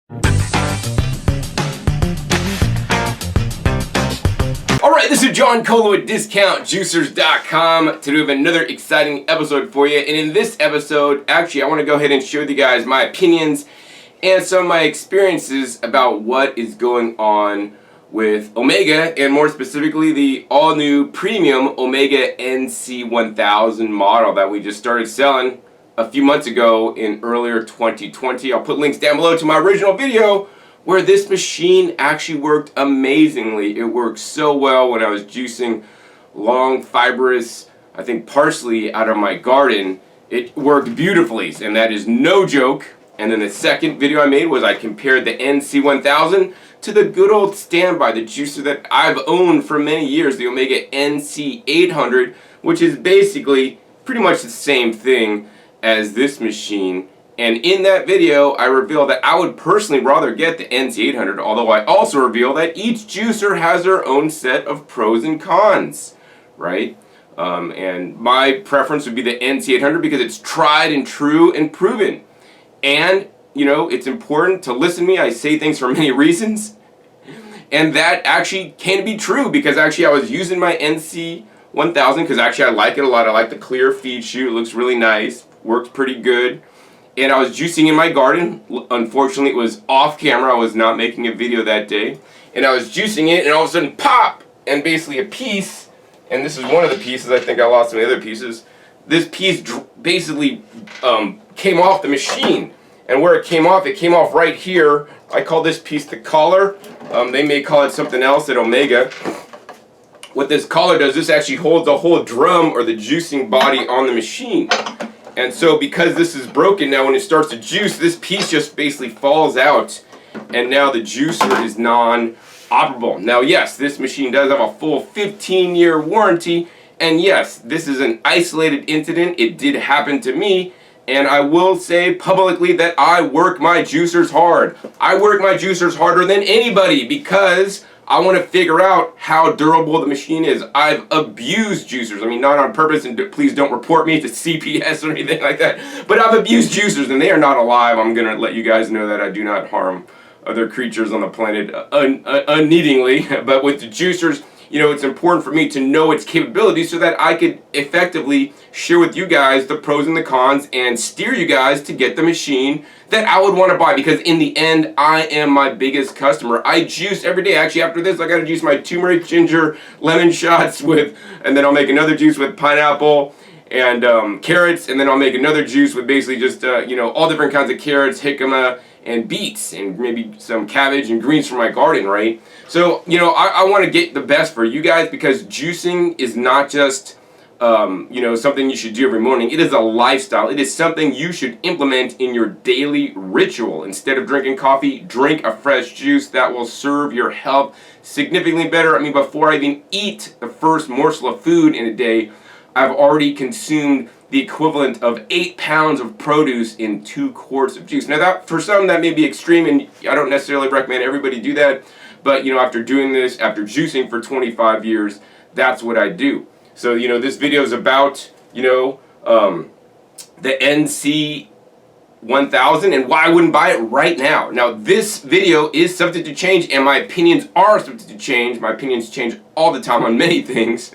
Alright, this is John Colo at DiscountJuicers.com. Today we have another exciting episode for you, and in this episode, actually I want to go ahead and share with you guys my opinions and some of my experiences about what is going on with Omega, and more specifically the all-new premium Omega NC1000 model that we just started selling a few months ago in earlier 2020. I'll put links down below to my original video where this machine actually worked amazingly. It worked so well when I was juicing long, fibrous, I think parsley out of my garden. It worked beautifully, and that is no joke. And then the second video I made was I compared the NC1000 to the good old standby, the juicer that I've owned for many years, the Omega NC800, which is basically pretty much the same thing as this machine. And in that video, I revealed that I would personally rather get the NC800, although I also reveal that each juicer has their own set of pros and cons, right? And my preference would be the NC800 because it's tried and true and proven. And, you know, it's important to listen to me. I say things for many reasons. And that actually can be true because actually I was using my NC1000 because actually I like it a lot. I like the clear feed chute. It looks really nice. Works pretty good. And I was juicing in my garden. Unfortunately, it was off camera. I was not making a video that day. And I was juicing it, and all of a sudden, pop! And basically a piece, and this is one of the pieces, I think I lost some of the other pieces, this piece basically came off the machine. And where it came off right here. I call this piece the collar. They may call it something else at Omega. What this collar does, this actually holds the whole drum or the juicing body on the machine. And so because this is broken now, when it starts to juice, this piece just basically falls out, and now the juicer is non-operable. Now yes, this machine does have a full 15-year warranty, and yes, this is an isolated incident. It did happen to me, and I will say publicly that I work my juicers hard. I work my juicers harder than anybody because I want to figure out how durable the machine is. I've abused juicers. I mean, not on purpose, and please don't report me to CPS or anything like that. But I've abused juicers, and they are not alive. I'm going to let you guys know that I do not harm other creatures on the planet unneedingly. But with the juicers, you know, it's important for me to know its capabilities so that I could effectively share with you guys the pros and the cons and steer you guys to get the machine that I would want to buy, because in the end, I am my biggest customer. I juice every day. Actually, after this, I got to juice my turmeric, ginger, lemon shots with, and then I'll make another juice with pineapple and carrots, and then I'll make another juice with basically just, you know, all different kinds of carrots, jicama, and beets, and maybe some cabbage and greens from my garden, right? So, you know, I want to get the best for you guys because juicing is not just, you know, something you should do every morning. It is a lifestyle. It is something you should implement in your daily ritual. Instead of drinking coffee, drink a fresh juice that will serve your health significantly better. I mean, before I even eat the first morsel of food in a day, I've already consumed the equivalent of 8 pounds of produce in 2 quarts of juice. Now that, for some, that may be extreme, and I don't necessarily recommend everybody do that, but you know, after doing this, after juicing for 25 years, that's what I do. So, you know, this video is about, you know, the NC1000 and why I wouldn't buy it right now. Now, this video is subject to change, and my opinions are subject to change. My opinions change all the time on many things.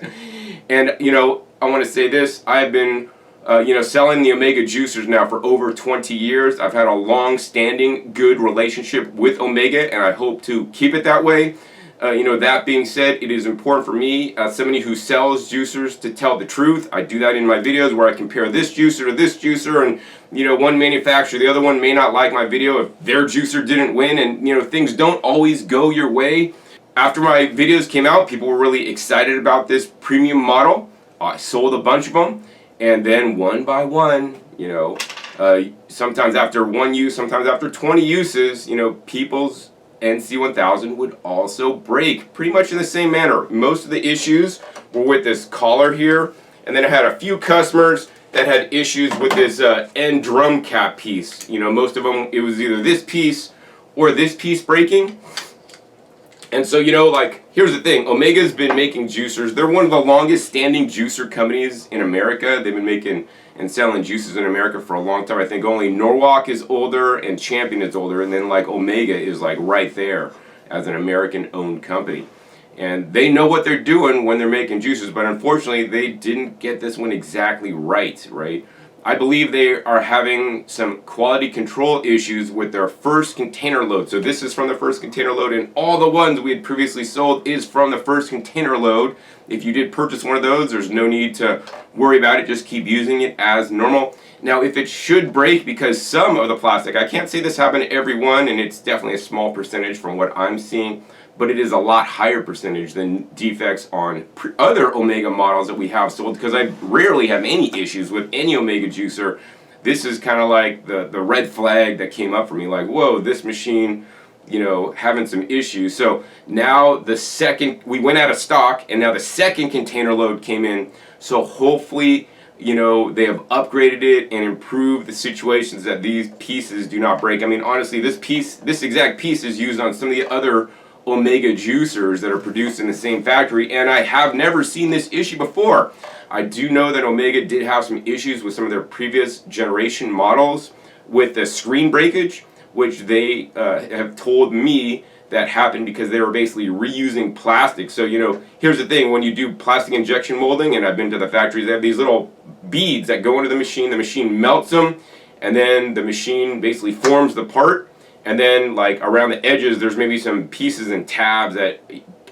And, you know, I want to say this. I have been you know, selling the Omega juicers now for over 20 years. I've had a long-standing good relationship with Omega, and I hope to keep it that way. You know, that being said, it is important for me, as somebody who sells juicers, to tell the truth. I do that in my videos where I compare this juicer to this juicer, and, you know, one manufacturer, the other one may not like my video if their juicer didn't win, and, you know, things don't always go your way. After my videos came out, people were really excited about this premium model. I sold a bunch of them. And then one by one, you know, sometimes after 1 use, sometimes after 20 uses, you know, people's NC1000 would also break pretty much in the same manner. Most of the issues were with this collar here, and then I had a few customers that had issues with this end drum cap piece. You know, most of them, it was either this piece or this piece breaking. And so, you know, like, here's the thing. Omega's been making juicers. They're one of the longest standing juicer companies in America. They've been making and selling juices in America for a long time. I think only Norwalk is older and Champion is older, and then like Omega is like right there as an American-owned company. And they know what they're doing when they're making juices, but unfortunately they didn't get this one exactly right? I believe they are having some quality control issues with their first container load. So this is from the first container load, and all the ones we had previously sold is from the first container load. If you did purchase one of those, there's no need to worry about it. Just keep using it as normal. Now, if it should break because some of the plastic, I can't say this happened to every one, and it's definitely a small percentage from what I'm seeing, but it is a lot higher percentage than defects on other Omega models that we have sold, because I rarely have any issues with any Omega juicer. This is kind of like the red flag that came up for me, like, whoa, this machine, having some issues. So now we went out of stock, and now the second container load came in, so hopefully they have upgraded it and improved the situations that these pieces do not break. I mean, honestly, this exact piece is used on some of the other Omega juicers that are produced in the same factory, and I have never seen this issue before. I do know that Omega did have some issues with some of their previous generation models with the screen breakage, which they have told me that happened because they were basically reusing plastic. So, here's the thing, when you do plastic injection molding, and I've been to the factories, they have these little beads that go into the machine melts them, and then the machine basically forms the part. And then, like, around the edges, there's maybe some pieces and tabs that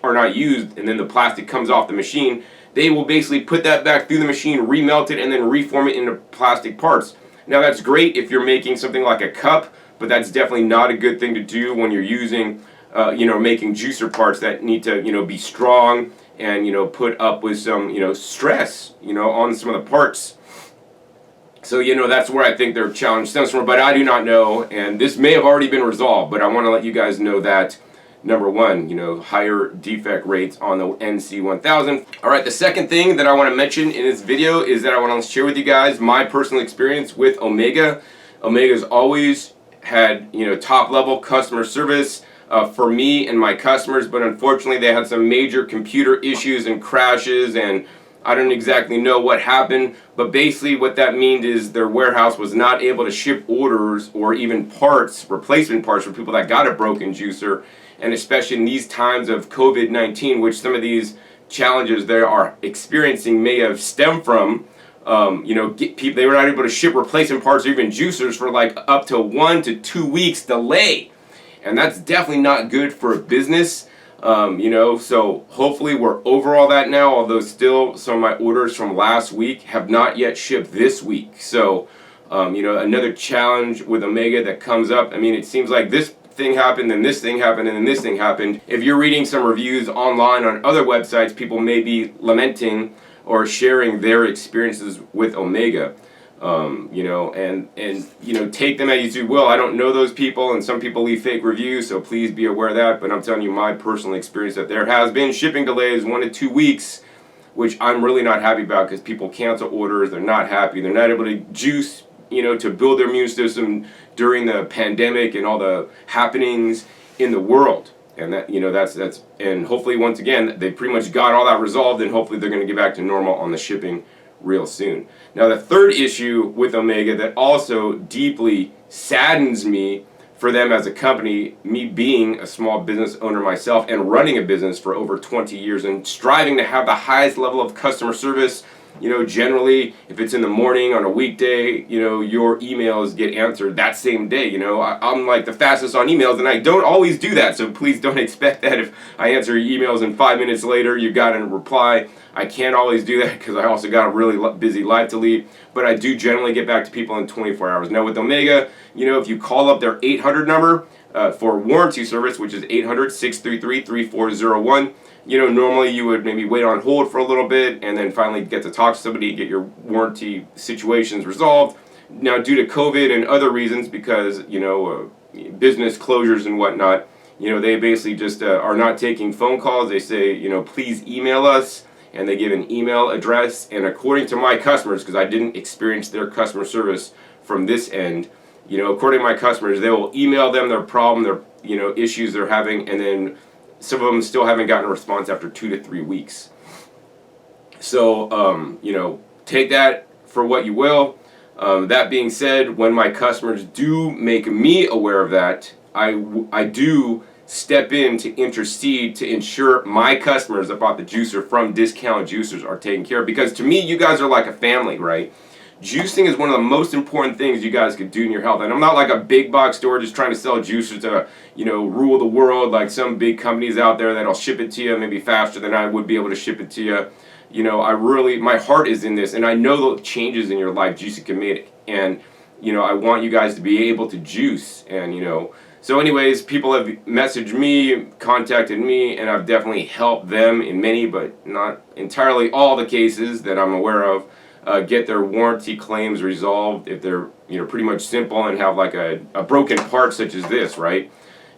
are not used, and then the plastic comes off the machine. They will basically put that back through the machine, remelt it, and then reform it into plastic parts. Now, that's great if you're making something like a cup, but that's definitely not a good thing to do when you're using, making juicer parts that need to, be strong and, put up with some, stress, on some of the parts. So, that's where I think their challenge stems from, but I do not know, and this may have already been resolved, but I want to let you guys know that, number one, higher defect rates on the NC1000. All right, the second thing that I want to mention in this video is that I want to share with you guys my personal experience with Omega. Omega's always had, top-level customer service for me and my customers, but unfortunately they had some major computer issues and crashes, and I don't exactly know what happened, but basically what that means is their warehouse was not able to ship orders or even parts, replacement parts for people that got a broken juicer, and especially in these times of COVID-19, which some of these challenges they are experiencing may have stemmed from, they were not able to ship replacement parts or even juicers for like up to 1 to 2 weeks delay, and that's definitely not good for a business. So hopefully we're over all that now, although still some of my orders from last week have not yet shipped this week. So, another challenge with Omega that comes up. I mean, it seems like this thing happened, then this thing happened, and then this thing happened. If you're reading some reviews online on other websites, people may be lamenting or sharing their experiences with Omega. Take them as you will. I don't know those people, and some people leave fake reviews, so please be aware of that. But I'm telling you my personal experience that there has been shipping delays 1 to 2 weeks, which I'm really not happy about because people cancel orders. They're not happy. They're not able to juice, to build their immune system during the pandemic and all the happenings in the world. And that, that's and hopefully once again they pretty much got all that resolved, and hopefully they're going to get back to normal on the shipping real soon. Now, the third issue with Omega that also deeply saddens me for them as a company, me being a small business owner myself and running a business for over 20 years and striving to have the highest level of customer service. Generally, if it's in the morning on a weekday, your emails get answered that same day. I'm like the fastest on emails, and I don't always do that, so please don't expect that if I answer your emails and 5 minutes later you got a reply. I can't always do that because I also got a really busy life to lead, but I do generally get back to people in 24 hours. Now with Omega, if you call up their 800 number for warranty service, which is 800-633-3401, normally you would maybe wait on hold for a little bit and then finally get to talk to somebody, get your warranty situations resolved. Now, due to COVID and other reasons, because, business closures and whatnot, they basically just are not taking phone calls. They say, please email us, and they give an email address. And according to my customers, because I didn't experience their customer service from this end, according to my customers, they will email them their problem, their, issues they're having, and then some of them still haven't gotten a response after 2 to 3 weeks. So, take that for what you will. That being said, when my customers do make me aware of that, I do step in to intercede to ensure my customers that bought the juicer from discount juicers are taken care of. Because to me, you guys are like a family, right? Juicing is one of the most important things you guys could do in your health. And I'm not like a big box store just trying to sell juicers to, rule the world like some big companies out there that'll ship it to you maybe faster than I would be able to ship it to you. My heart is in this, and I know the changes in your life juicing can make. And, I want you guys to be able to juice. And, so anyways, people have messaged me, contacted me, and I've definitely helped them in many, but not entirely all the cases that I'm aware of, get their warranty claims resolved if they're, pretty much simple and have like a broken part such as this, right?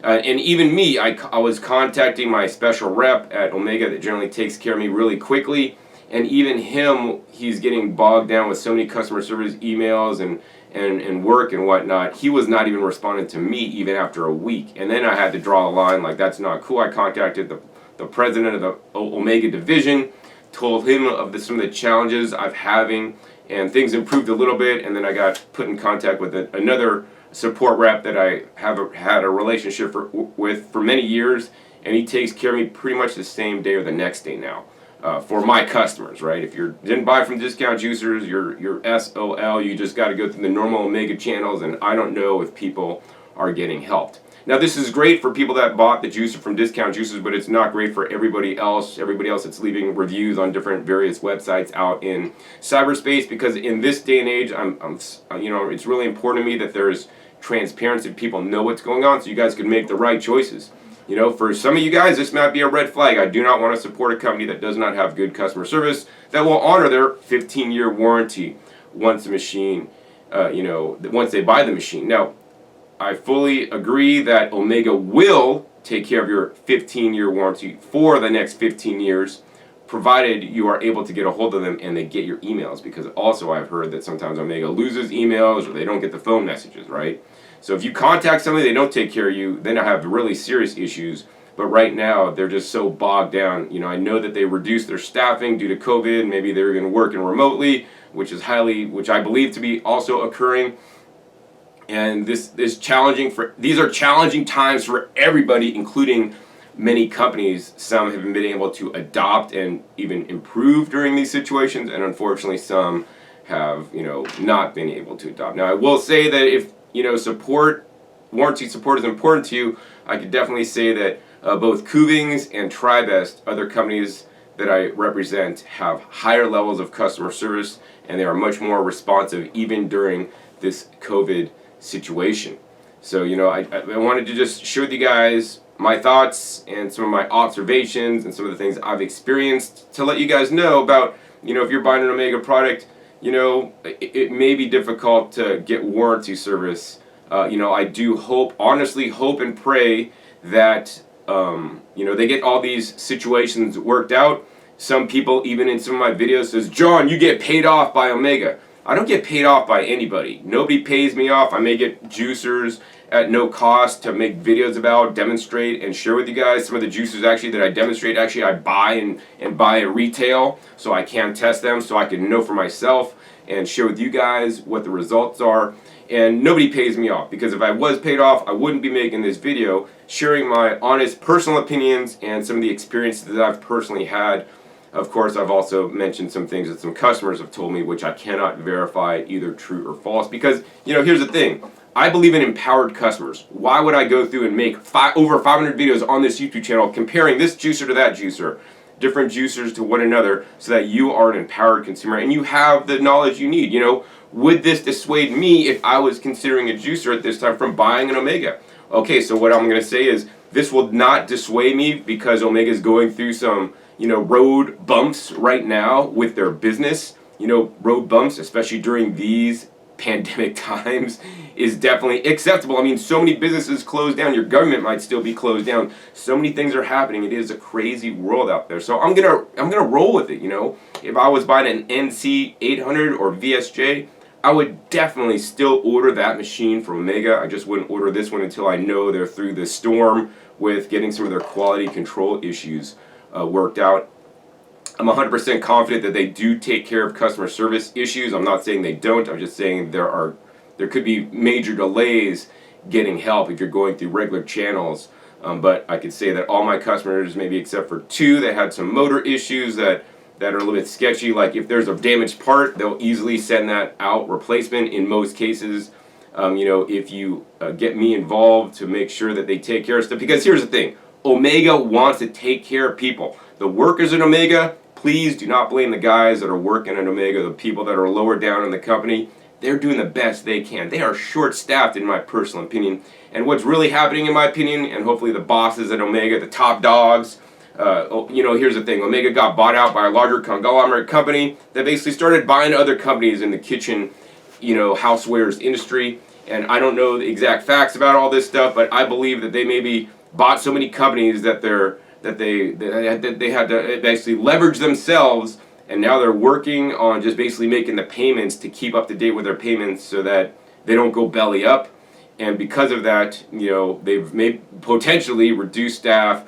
And even me, I was contacting my special rep at Omega that generally takes care of me really quickly. And even him, he's getting bogged down with so many customer service emails and work and whatnot. He was not even responding to me even after a week. And then I had to draw a line like, that's not cool. I contacted the president of the Omega division, told him of some of the challenges I'm having, and things improved a little bit. And then I got put in contact with another support rep that I have had a relationship with for many years, and he takes care of me pretty much the same day or the next day now. For my customers, right? If you didn't buy from discount juicers, you're SOL. You just got to go through the normal Omega channels, and I don't know if people are getting helped. Now, this is great for people that bought the juicer from discount juicers, but it's not great for everybody else. Everybody else that's leaving reviews on different various websites out in cyberspace, because in this day and age, it's really important to me that there's transparency. People know what's going on, so you guys can make the right choices. For some of you guys, this might be a red flag. I do not want to support a company that does not have good customer service, that will honor their 15-year warranty once the machine, once they buy the machine. Now, I fully agree that Omega will take care of your 15-year warranty for the next 15 years, provided you are able to get a hold of them and they get your emails. Because also I've heard that sometimes Omega loses emails or they don't get the phone messages, right? So if you contact somebody, they don't take care of you, then I have really serious issues. But right now, they're just so bogged down. I know that they reduced their staffing due to COVID. Maybe they're going to work remotely, which I believe to be also occurring. And these are challenging times for everybody, including many companies. Some have been able to adopt and even improve during these situations, and unfortunately, some have not been able to adopt. Now, I will say that if warranty support is important to you, I could definitely say that both Kuvings and TriBest, other companies that I represent, have higher levels of customer service, and they are much more responsive even during this COVID situation. So, I wanted to just show you guys my thoughts and some of my observations and some of the things I've experienced to let you guys know about, if you're buying an Omega product, it may be difficult to get warranty service. I do honestly hope and pray that, they get all these situations worked out. Some people, even in some of my videos, says, John, you get paid off by Omega. I don't get paid off by anybody. Nobody pays me off. I may get juicers at no cost to make videos about, demonstrate, and share with you guys. Some of the juicers actually that I demonstrate, I buy and buy at retail so I can test them, so I can know for myself and share with you guys what the results are. And nobody pays me off, because if I was paid off, I wouldn't be making this video, sharing my honest personal opinions and some of the experiences that I've personally had. Of course, I've also mentioned some things that some customers have told me, which I cannot verify either true or false, because, here's the thing. I believe in empowered customers. Why would I go through and make over 500 videos on this YouTube channel comparing this juicer to that juicer, different juicers to one another, so that you are an empowered consumer and you have the knowledge you need? Would this dissuade me if I was considering a juicer at this time from buying an Omega? Okay, so what I'm going to say is this will not dissuade me, because Omega is going through some road bumps right now with their business. Road bumps, especially during these pandemic times, is definitely acceptable. I mean, so many businesses closed down. Your government might still be closed down. So many things are happening. It is a crazy world out there. So I'm gonna roll with it. If I was buying an NC800 or VSJ, I would definitely still order that machine from Omega. I just wouldn't order this one until I know they're through the storm with getting some of their quality control issues worked out. I'm 100% confident that they do take care of customer service issues. I'm not saying they don't. I'm just saying there could be major delays getting help if you're going through regular channels. But I could say that all my customers, maybe except for two, that had some motor issues that are a little bit sketchy. Like if there's a damaged part, they'll easily send that out replacement in most cases. If you get me involved to make sure that they take care of stuff. Because here's the thing, Omega wants to take care of people. The workers at Omega, please do not blame the guys that are working at Omega, the people that are lower down in the company. They're doing the best they can. They are short-staffed, in my personal opinion. And what's really happening, in my opinion, and hopefully the bosses at Omega, the top dogs, here's the thing. Omega got bought out by a larger conglomerate company that basically started buying other companies in the kitchen, housewares industry. And I don't know the exact facts about all this stuff, but I believe that they maybe bought so many companies that they had to basically leverage themselves. And now they're working on just basically making the payments to keep up to date with their payments so that they don't go belly up. And because of that, they've potentially reduced staff,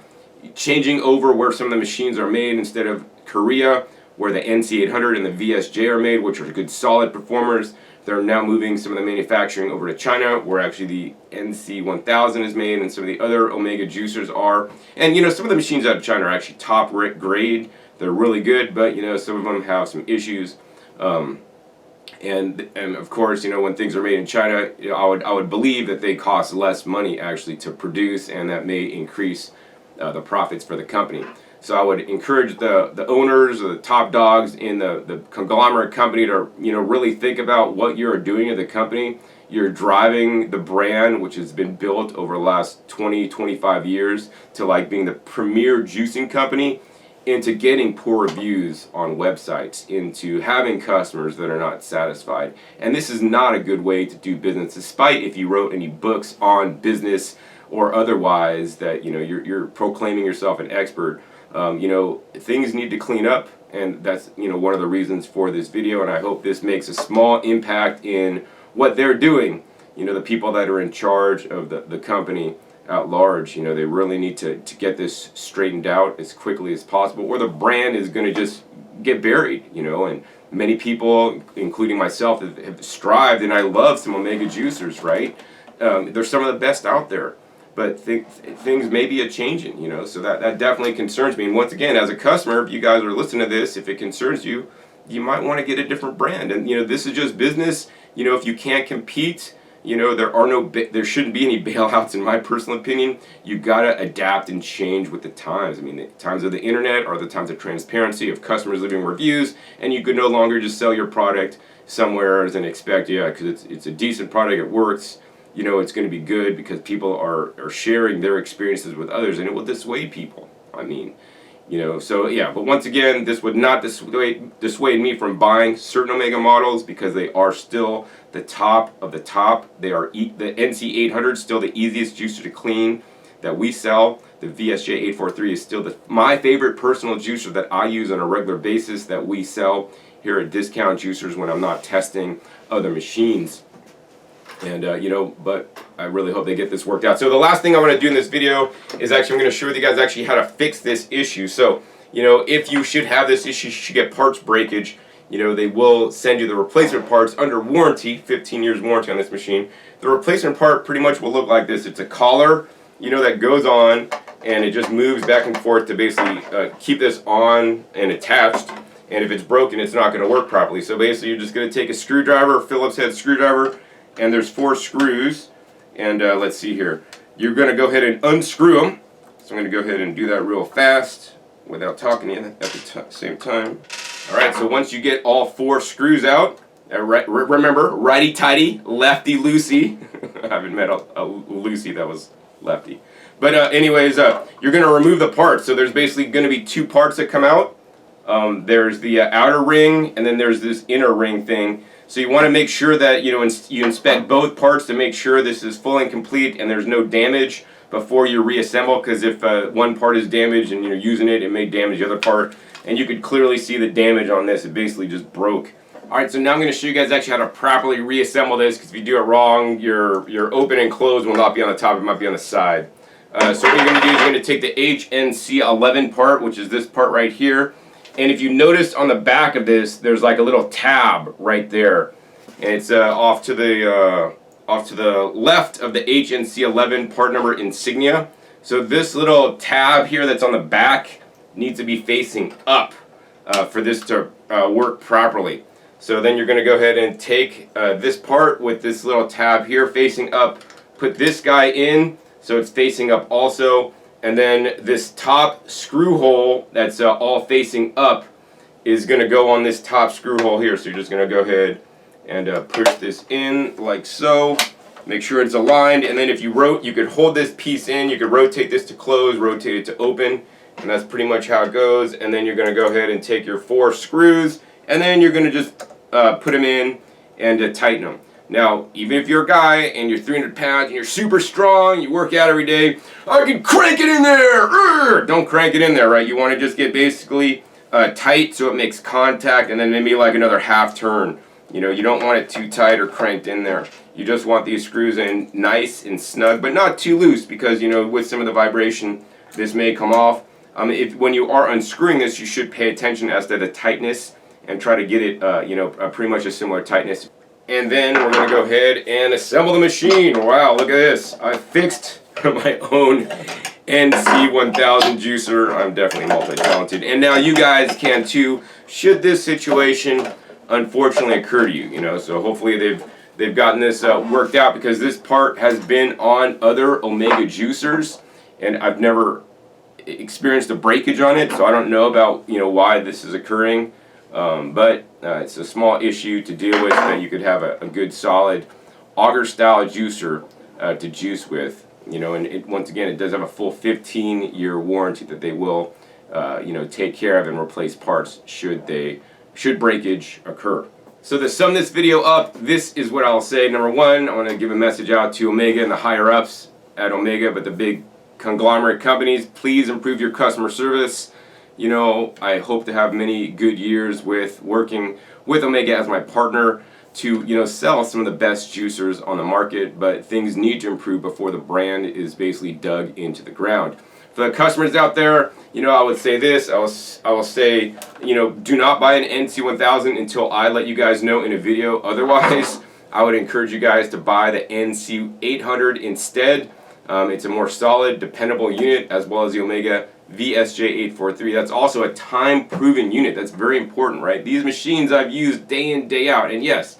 changing over where some of the machines are made instead of Korea, where the NC800 and the VSJ are made, which are good solid performers. They're now moving some of the manufacturing over to China, where actually the NC1000 is made and some of the other Omega juicers are. And some of the machines out of China are actually top grade. They're really good, but some of them have some issues. And of course, when things are made in China, I would believe that they cost less money actually to produce, and that may increase the profits for the company. So I would encourage the owners or the top dogs in the conglomerate company to really think about what you're doing at the company. You're driving the brand, which has been built over the last 20-25 years, to like being the premier juicing company, into getting poor reviews on websites, into having customers that are not satisfied. And this is not a good way to do business, despite if you wrote any books on business or otherwise that you're proclaiming yourself an expert. Things need to clean up, and that's one of the reasons for this video. And I hope this makes a small impact in what they're doing. The people that are in charge of the company at large, they really need to get this straightened out as quickly as possible, or the brand is going to just get buried. And many people, including myself, have strived, and I love some Omega juicers, right? They're some of the best out there. But things may be a-changing, so that definitely concerns me. And once again, as a customer, if you guys are listening to this, if it concerns you, you might want to get a different brand. And, this is just business. If you can't compete, there shouldn't be any bailouts, in my personal opinion. You got to adapt and change with the times. I mean, the times of the internet are the times of transparency, of customers leaving reviews, and you could no longer just sell your product somewhere and expect, because it's a decent product, it works, it's going to be good because people are sharing their experiences with others, and it will dissuade people. But once again, this would not dissuade me from buying certain Omega models, because they are still the top of the top. They are the NC800 still the easiest juicer to clean that we sell. The VSJ843 is still my favorite personal juicer that I use on a regular basis that we sell here at Discount Juicers when I'm not testing other machines. And, but I really hope they get this worked out. So the last thing I want to do in this video is I'm going to show you guys actually how to fix this issue. So, if you should have this issue, you should get parts breakage. They will send you the replacement parts under warranty, 15 years warranty on this machine. The replacement part pretty much will look like this. It's a collar, that goes on, and it just moves back and forth to basically keep this on and attached. And if it's broken, it's not going to work properly. So basically, you're just going to take a screwdriver, a Phillips head screwdriver, and there's 4 screws, and let's see here. You're going to go ahead and unscrew them. So I'm going to go ahead and do that real fast without talking to you at the same time. All right, so once you get all 4 screws out, remember, righty-tighty, lefty-loosey. I haven't met a Lucy that was lefty. But anyways, you're going to remove the parts. So there's basically going to be 2 parts that come out. There's the outer ring, and then there's this inner ring thing. So you want to make sure that you inspect both parts to make sure this is full and complete and there's no damage before you reassemble, because if one part is damaged and you're using it, it may damage the other part. And you could clearly see the damage on this. It basically just broke. Alright, so now I'm going to show you guys actually how to properly reassemble this, because if you do it wrong, your open and close will not be on the top, it might be on the side. So what you're going to do is you're going to take the HNC11 part, which is this part right here, And if you notice on the back of this, there's like a little tab right there, and it's off to the left of the HNC11 part number insignia. So this little tab here that's on the back needs to be facing up for this to work properly. So then you're going to go ahead and take this part with this little tab here facing up, put this guy in so it's facing up also, and then this top screw hole that's all facing up is going to go on this top screw hole here. So you're just going to go ahead and push this in like so. Make sure it's aligned, and then if you could hold this piece in, you could rotate this to close, rotate it to open, and that's pretty much how it goes. And then you're going to go ahead and take your 4 screws, and then you're going to just put them in and tighten them. Now, even if you're a guy and you're 300 pounds and you're super strong, you work out every day, I can crank it in there! Don't crank it in there, right? You want to just get basically tight so it makes contact, and then maybe like another half turn. You know, you don't want it too tight or cranked in there. You just want these screws in nice and snug, but not too loose, because, you know, with some of the vibration, this may come off. When you are unscrewing this, you should pay attention as to the tightness and try to get it, you know, pretty much a similar tightness. And then we're going to go ahead and assemble the machine. Wow, look at this. I fixed my own NC1000 juicer. I'm definitely multi-talented. And now you guys can too, should this situation unfortunately occur to you, you know. So hopefully they've gotten this worked out, because this part has been on other Omega juicers and I've never experienced a breakage on it, so I don't know about, you know, why this is occurring. But it's a small issue to deal with, that you could have a good solid auger style juicer to juice with, you know. And once again, it does have a full 15-year warranty that they will you know, take care of and replace parts should breakage occur. So to sum this video up, this is what I'll say. Number one, I want to give a message out to Omega and the higher ups at Omega, but the big conglomerate companies, please improve your customer service. You know, I hope to have many good years with working with Omega as my partner to, you know, sell some of the best juicers on the market, but things need to improve before the brand is basically dug into the ground. For the customers out there, you know, I would say this, I will say, you know, do not buy an NC1000 until I let you guys know in a video. Otherwise, I would encourage you guys to buy the NC800 instead. It's a more solid, dependable unit, as well as the Omega VSJ843. That's also a time-proven unit. That's very important, right? These machines I've used day in, day out, and yes,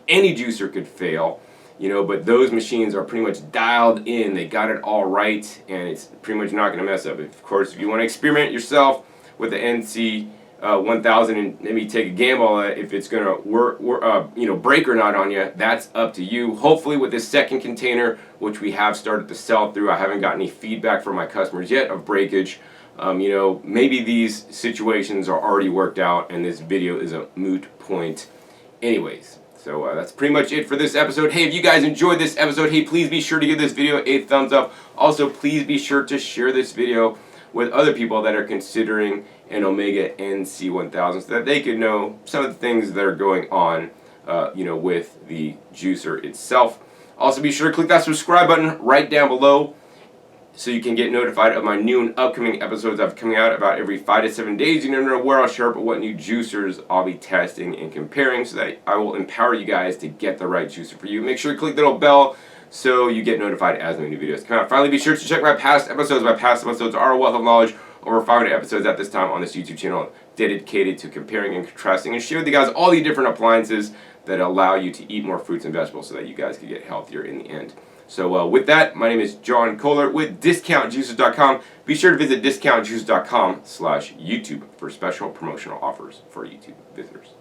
any juicer could fail, you know, but those machines are pretty much dialed in. They got it all right, and it's pretty much not going to mess up. Of course, if you want to experiment yourself with the NC1000 and maybe take a gamble at if it's going to you know, break or not on you, that's up to you. Hopefully with this second container, which we have started to sell through, I haven't gotten any feedback from my customers yet of breakage. You know, maybe these situations are already worked out and this video is a moot point anyways. So that's pretty much it for this episode. Hey, if you guys enjoyed this episode, hey, please be sure to give this video a thumbs up. Also, please be sure to share this video with other people that are considering an Omega NC1000 so that they could know some of the things that are going on, you know, with the juicer itself. Also, be sure to click that subscribe button right down below so you can get notified of my new and upcoming episodes that are coming out about every 5 to 7 days. You never know where I'll share up what new juicers I'll be testing and comparing, so that I will empower you guys to get the right juicer for you. Make sure to click the little bell so you get notified as new videos come out. Finally, be sure to check my past episodes. My past episodes are a wealth of knowledge. Over 500 episodes at this time on this YouTube channel dedicated to comparing and contrasting and share with you guys all the different appliances that allow you to eat more fruits and vegetables so that you guys can get healthier in the end. So with that, my name is John Kohler with DiscountJuicers.com. Be sure to visit DiscountJuicers.com/YouTube for special promotional offers for YouTube visitors.